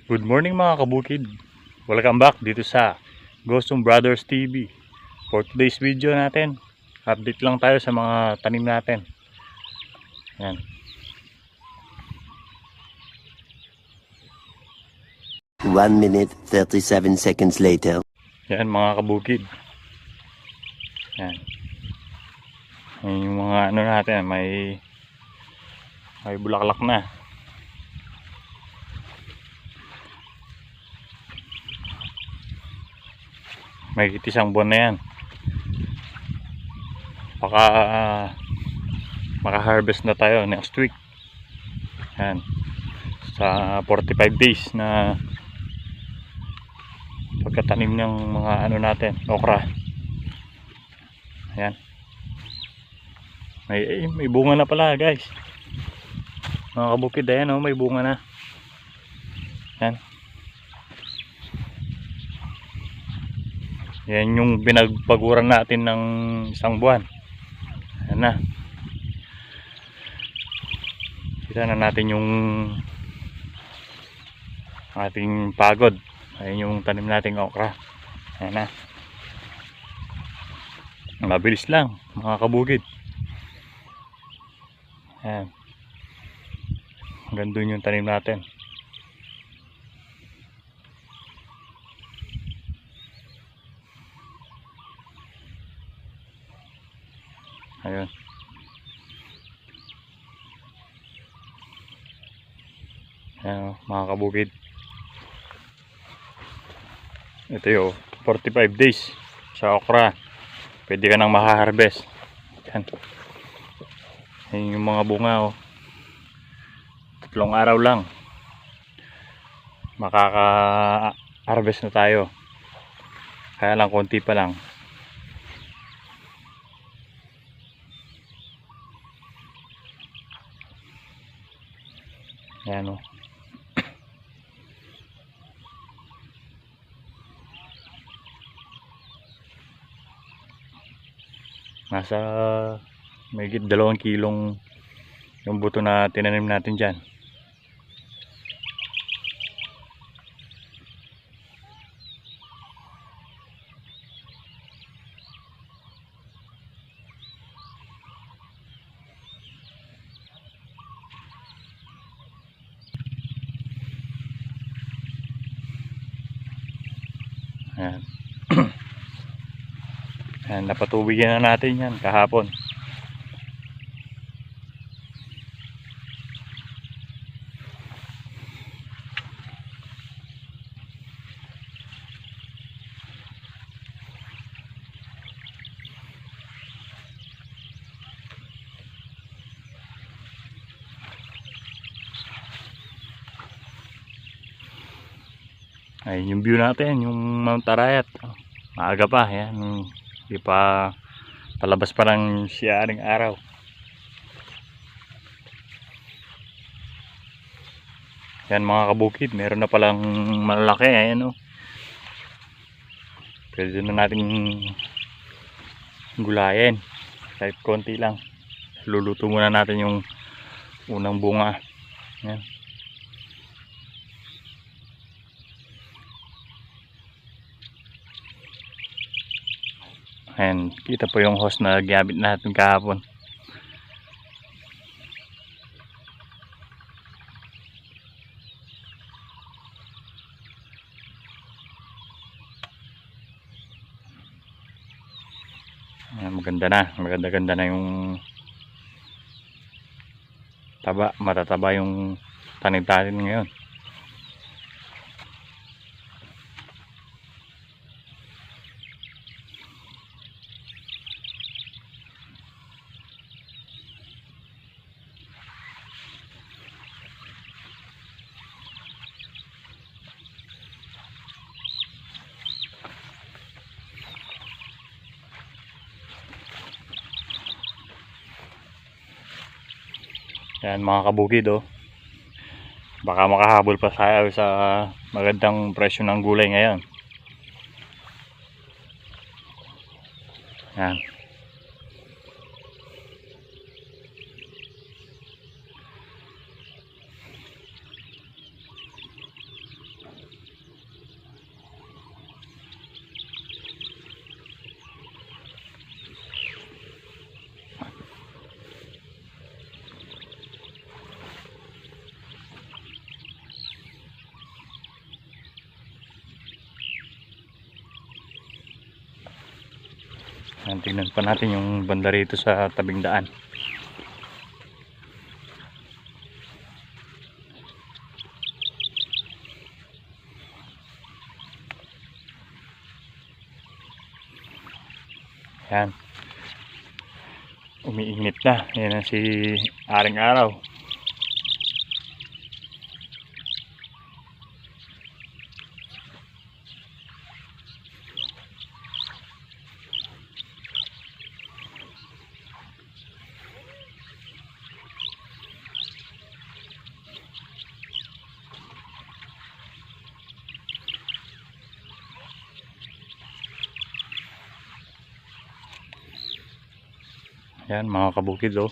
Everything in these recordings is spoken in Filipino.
Good morning mga kabukid. Welcome back dito sa Ghostong Brothers TV. For today's video natin, update lang tayo sa mga tanim natin. Yan. 1 minute 37 seconds later. Yan mga kabukid. Yan. Yan yung mga ano natin, may bulaklak na. May isang buwan na yan. Baka maka-harvest na tayo next week. Yan. Sa 45 days na pagkatanim ng mga ano natin, okra. Ayan. May bunga na pala, guys. Mga kabukid, ayan, oh, may bunga na. Ayan. Yan yung pinagpaguran natin ng isang buwan. Ayan na. Kita na natin yung ating pagod. Ayan yung tanim nating okra. Ayan na. Mabilis lang mga kabukid. Ayan. Hanggang dun yung tanim natin. Ayun. Ayan, mga kabukid. Ito yung 45 days sa okra. Pwede ka nang makaharvest. Ayan. Ayan yung mga bunga, oh. 3 araw lang makaka-harvest na tayo. Kaya lang konti pa lang. Ayan, oh. Nasa mahigit 2 kilong yung buto na tinanim natin dyan. Ayan. Ayan, napatubigan na natin yan kahapon. Ayun yung view natin, yung Mount Arayat. Maaga pa, yan. Hindi pa palabas pa ng siyaring araw. Yan mga kabukid, meron na palang malalaki. Ayan, oh. Pwede na natin gulayin. Kahit konti lang. Luluto muna natin yung unang bunga. Yan. Ayan, kita po yung hose na gamit natin kahapon. Ayan, maganda na yung taba, matataba yung tanim-tanim ngayon. Yan mga kabukid, oh. Baka makahabol pa tayo sa magandang presyo ng gulay ngayon. Yan. Yan, tingnan pa natin yung banda rito sa tabing daan. Yan. Umiinit na. Yan na si Aring Araw. Yan mga kabukid oh.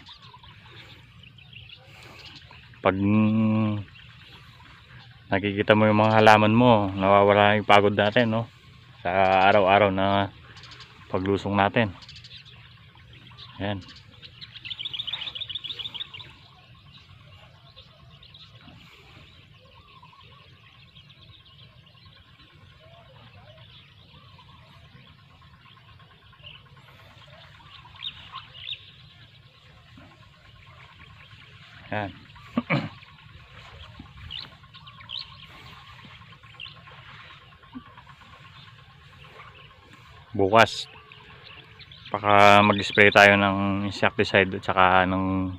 Pag nakikita mo yung mga halaman mo, nawawala yung pagod natin no, sa araw-araw na paglusong natin. Yan. Yan. Bukas baka mag-spray tayo ng insecticide at saka ng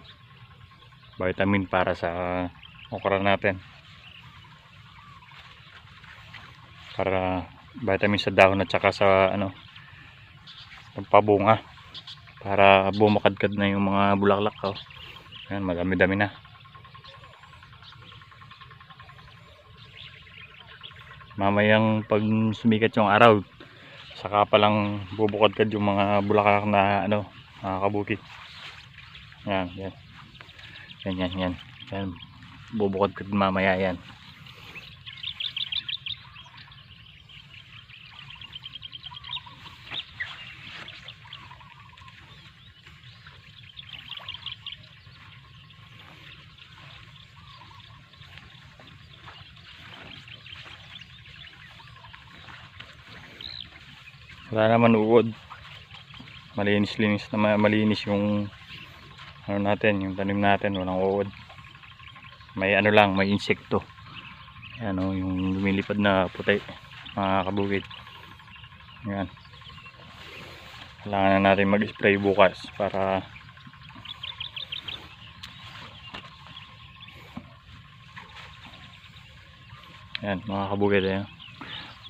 vitamin para sa okra natin, para vitamin sa dahon at saka sa ano, pabunga, para bumakadkad na yung mga bulaklak oh. Yan, madami-dami na. Mamayang pag sumikat yung araw, saka palang bubukadkad yung mga bulaklak na ano, mga kabukid. Yan, yan. Yan, yan, yan. Yan. Bubukadkad mamaya yan. Wala naman uod, malinis-linis na, malinis yung ano natin, yung tanim natin, walang uod. May ano lang, may insekto. Yan o, yung lumilipad na puti, mga kabukid. Yan. Kailangan na natin mag-spray bukas para yan mga kabukid.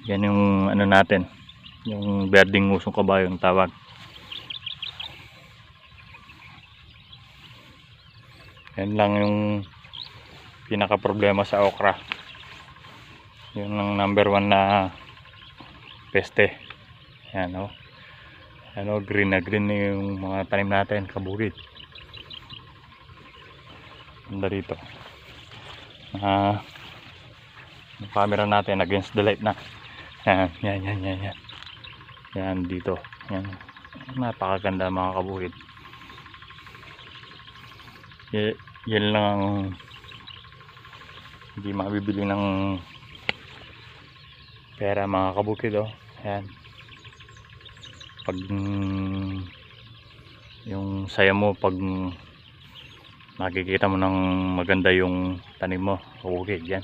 Yan yung ano natin, yung berdeng ngusong kabayo yung tawag. Yan lang yung pinaka problema sa okra, yun ang number 1 na peste. Yan o, ano, green na green na yung mga tanim natin kabukid. Ganda dito, yung camera natin against the light na. Yan, yan, yan, yan, yan. Yan dito, yan, napakaganda mga kabukid. Yan lang ang hindi mabibili ng pera mga kabukid oh. Yan, pag yung saya mo pag nakikita mo ng maganda yung tanim mo kabukid. Yan,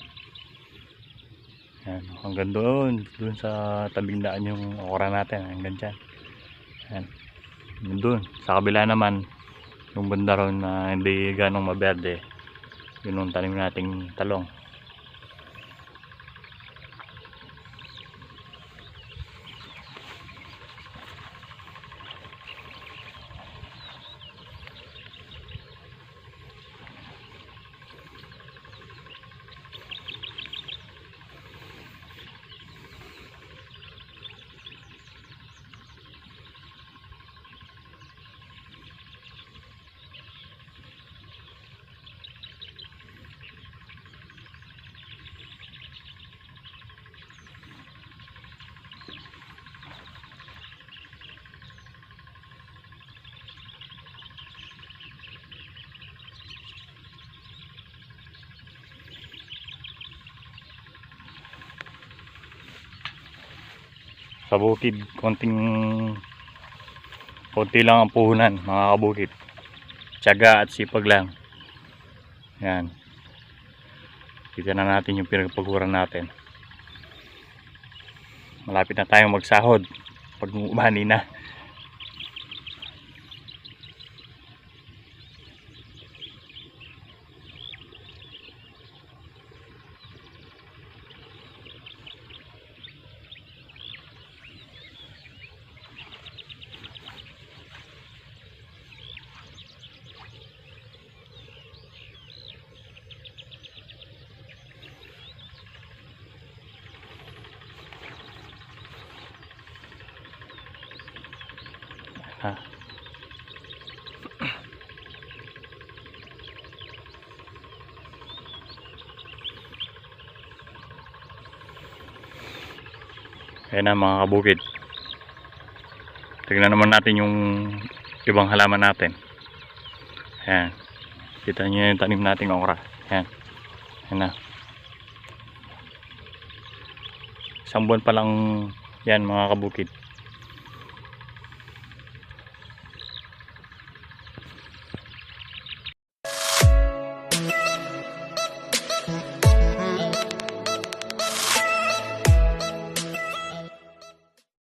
yan, hanggang doon sa tabing daan yung okra natin, hanggang dyan. Yan, doon sa kabila naman yung banda ron na hindi ganong maberde, yun yung tanim nating talong. Sa bukid konting Konti lang ang puhunan mga kabukid. Tiyaga at sipag lang. Yan. Kita na natin yung pinagpaguran natin. Malapit na tayong magsahod pag umani na. Ha. Ayan na mga kabukid. Tignan naman natin yung ibang halaman natin. Ayan. Kita nyo yung tanim nating okra. Ayan. Ayan na. Isang buwan pa lang yan mga kabukid.